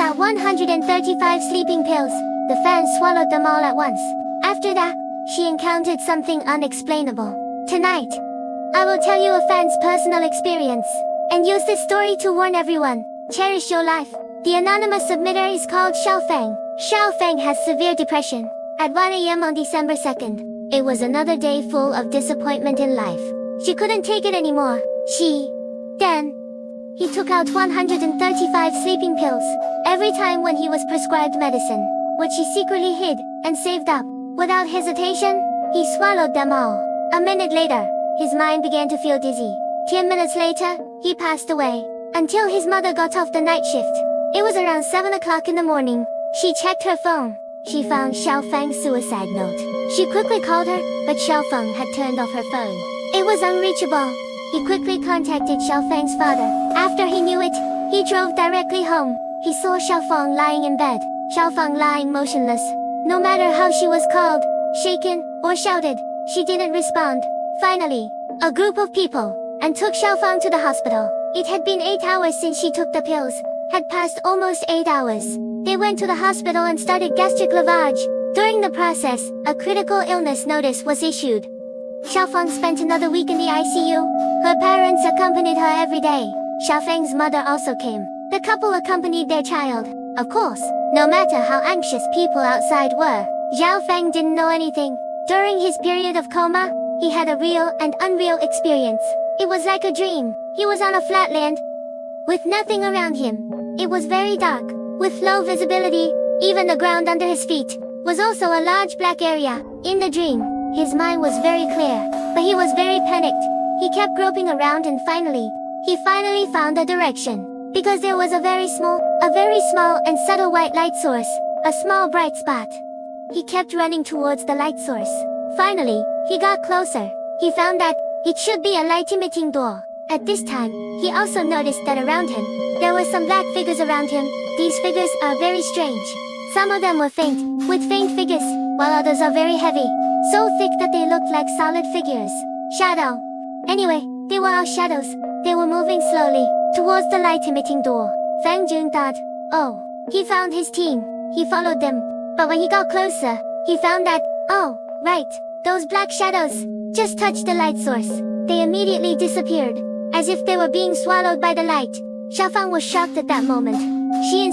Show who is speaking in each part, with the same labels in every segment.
Speaker 1: out 135 sleeping pills. The fan swallowed them all at once. After that, she encountered something unexplainable. Tonight, I will tell you a fan's personal experience, and use this story to warn everyone. Cherish your life. The anonymous submitter is called Xiaofeng. Xiaofeng has severe depression. At 1 a.m. on December 2nd, it was another day full of disappointment in life. She couldn't take it anymore. He took out 135 sleeping pills. Every time when he was prescribed medicine, which he secretly hid and saved up, without hesitation, he swallowed them all. A minute later, his mind began to feel dizzy. 10 minutes later, he passed away. Until his mother got off the night shift. It was around 7 o'clock in the morning. She checked her phone. She found Xiaofeng's suicide note. She quickly called her, but Xiaofeng had turned off her phone. It was unreachable. He quickly contacted Xiaofeng's father. After he knew it, he drove directly home. He saw Xiaofeng lying in bed. Xiaofeng lying motionless. No matter how she was called, shaken, or shouted, she didn't respond. Finally, a group of people and took Xiaofeng to the hospital. It had been 8 hours since she took the pills. Had passed almost 8 hours. They went to the hospital and started gastric lavage. During the process, a critical illness notice was issued. Xiaofeng spent another week in the ICU. Her parents accompanied her every day. Xiaofeng's mother also came. The couple accompanied their child. Of course, no matter how anxious people outside were, Xiaofeng didn't know anything. During his period of coma, he had a real and unreal experience. It was like a dream. He was on a flat land, with nothing around him. It was very dark, with low visibility. Even the ground under his feet was also a large black area. In the dream, his mind was very clear, but he was very panicked. He kept groping around and he finally found a direction. Because there was a very small and subtle white light source, a small bright spot. He kept running towards the light source. Finally, he got closer. He found that it should be a light-emitting door. At this time, he also noticed that around him, there were some black figures around him. These figures are very strange. Some of them were faint, with faint figures, while others are very heavy, so thick that they looked like solid figures. Shadow. Anyway, they were all shadows. They were moving slowly towards the light-emitting door. Fang Jun thought, oh, he found his team. He followed them. But when he got closer, he found that, oh, right, those black shadows just touched the light source. They immediately disappeared, as if they were being swallowed by the light. Xiaofeng was shocked at that moment. She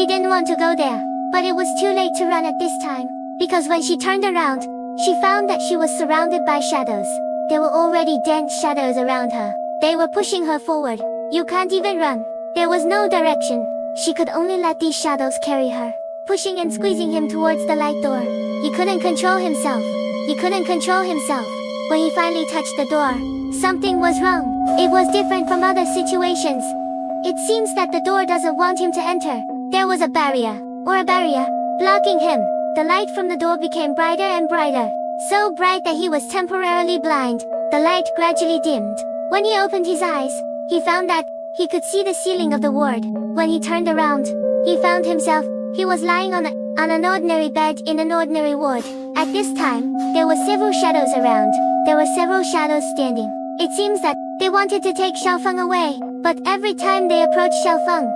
Speaker 1: didn't want to go there, but it was too late to run at this time, because when she turned around, she found that she was surrounded by shadows. There were already dense shadows around her. They were pushing her forward. You can't even run. There was no direction. She could only let these shadows carry her, pushing and squeezing him towards the light door. He couldn't control himself. When he finally touched the door, something was wrong. It was different from other situations. It seems that the door doesn't want him to enter. There was a barrier, blocking him. The light from the door became brighter and brighter, so bright that he was temporarily blind. The light gradually dimmed. When he opened his eyes, he found that he could see the ceiling of the ward. When he turned around, he found himself. He was lying on an ordinary bed in an ordinary ward. At this time, there were several shadows around. There were several shadows standing. It seems that they wanted to take Xiaofeng away, but every time they approached Xiaofeng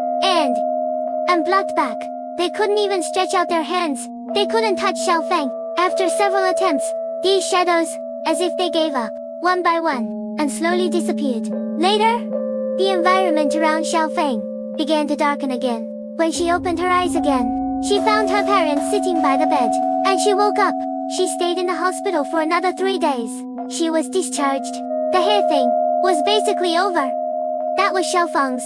Speaker 1: and blocked back, they couldn't even stretch out their hands. They couldn't touch Xiaofeng. After several attempts, these shadows, as if they gave up, one by one, and slowly disappeared. Later, the environment around Xiaofeng began to darken again. When she opened her eyes again, she found her parents sitting by the bed, and she woke up. She stayed in the hospital for another 3 days. She was discharged. The hair thing was basically over. That was Xiaofeng's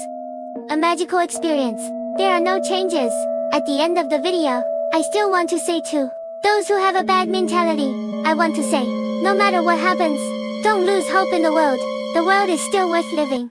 Speaker 1: a magical experience. There are no changes. At the end of the video, I still want to say to those who have a bad mentality, I want to say, no matter what happens, don't lose hope in the world. The world is still worth living.